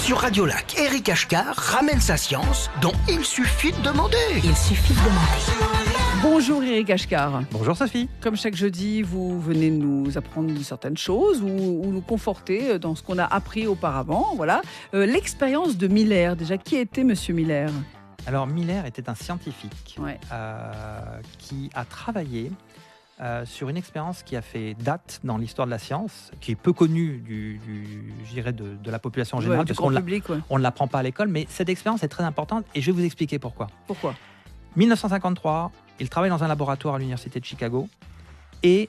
Sur Radio Lac, Éric Ashkar ramène sa science dont il suffit de demander. Il suffit de demander. Bonjour Éric Ashkar. Bonjour Sophie. Comme chaque jeudi, vous venez nous apprendre certaines choses ou nous conforter dans ce qu'on a appris auparavant. Voilà. L'expérience de Miller, déjà, qui était Monsieur Miller ? Alors Miller était un scientifique Ouais. qui a travaillé sur une expérience qui a fait date dans l'histoire de la science, qui est peu connue je dirais de la population générale, Du parce grand qu'on public, ne l'apprend pas à l'école, mais cette expérience est très importante et je vais vous expliquer pourquoi. Pourquoi ? 1953, il travaille dans un laboratoire à l'université de Chicago et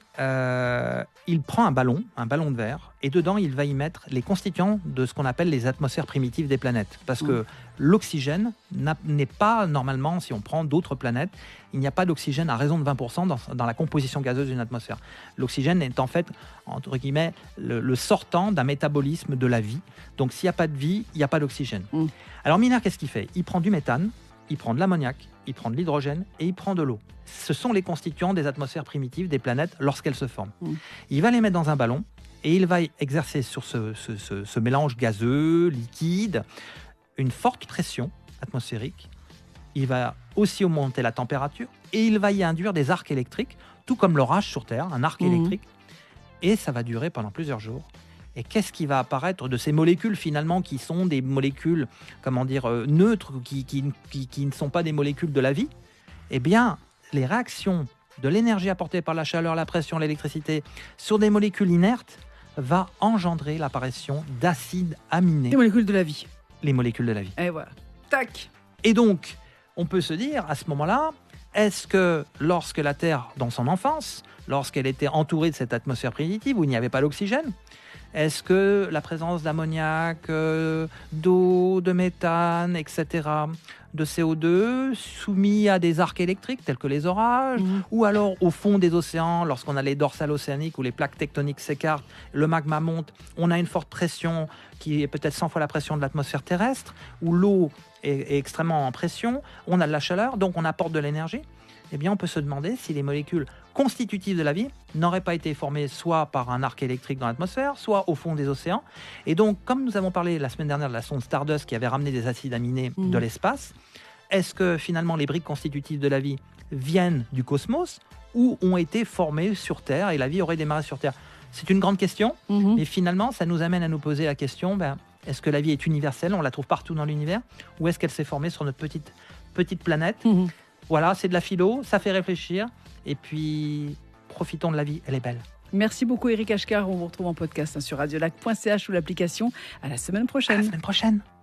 il prend un ballon de verre et dedans il va y mettre les constituants de ce qu'on appelle les atmosphères primitives des planètes. Parce que l'oxygène n'est pas normalement, si on prend d'autres planètes, il n'y a pas d'oxygène à raison de 20% dans la composition gazeuse d'une atmosphère. L'oxygène est en fait, entre guillemets, le sortant d'un métabolisme de la vie. Donc s'il n'y a pas de vie, il n'y a pas d'oxygène. Alors Miller, qu'est-ce qu'il fait ? Il prend du méthane, il prend de l'ammoniac, il prend de l'hydrogène et il prend de l'eau. Ce sont les constituants des atmosphères primitives des planètes lorsqu'elles se forment. Il va les mettre dans un ballon et il va exercer sur ce mélange gazeux, liquide, une forte pression atmosphérique. Il va aussi augmenter la température et il va y induire des arcs électriques, tout comme l'orage sur Terre, un arc électrique. Et ça va durer pendant plusieurs jours. Et qu'est-ce qui va apparaître de ces molécules finalement qui sont des molécules, neutres, qui ne sont pas des molécules de la vie ? Eh bien, les réactions de l'énergie apportée par la chaleur, la pression, l'électricité sur des molécules inertes va engendrer l'apparition d'acides aminés. Les molécules de la vie. Les molécules de la vie. Et voilà. Tac. Et donc, on peut se dire à ce moment-là, est-ce que lorsque la Terre, dans son enfance, lorsqu'elle était entourée de cette atmosphère primitive où il n'y avait pas d'oxygène, est-ce que la présence d'ammoniac, d'eau, de méthane, etc., de CO2, soumis à des arcs électriques tels que les orages, ou alors au fond des océans, lorsqu'on a les dorsales océaniques où les plaques tectoniques s'écartent, le magma monte, on a une forte pression qui est peut-être 100 fois la pression de l'atmosphère terrestre, où l'eau est extrêmement en pression, on a de la chaleur, donc on apporte de l'énergie. Eh bien, on peut se demander si les molécules constitutives de la vie n'auraient pas été formées soit par un arc électrique dans l'atmosphère, soit au fond des océans. Et donc, comme nous avons parlé la semaine dernière de la sonde Stardust qui avait ramené des acides aminés de l'espace, est-ce que finalement les briques constitutives de la vie viennent du cosmos ou ont été formées sur Terre et la vie aurait démarré sur Terre ? C'est une grande question, mais finalement, ça nous amène à nous poser la question, est-ce que la vie est universelle, on la trouve partout dans l'univers, ou est-ce qu'elle s'est formée sur notre petite planète ? Voilà, c'est de la philo, ça fait réfléchir. Et puis, profitons de la vie, elle est belle. Merci beaucoup Éric Ashkar. On vous retrouve en podcast sur radiolac.ch ou l'application. À la semaine prochaine. À la semaine prochaine.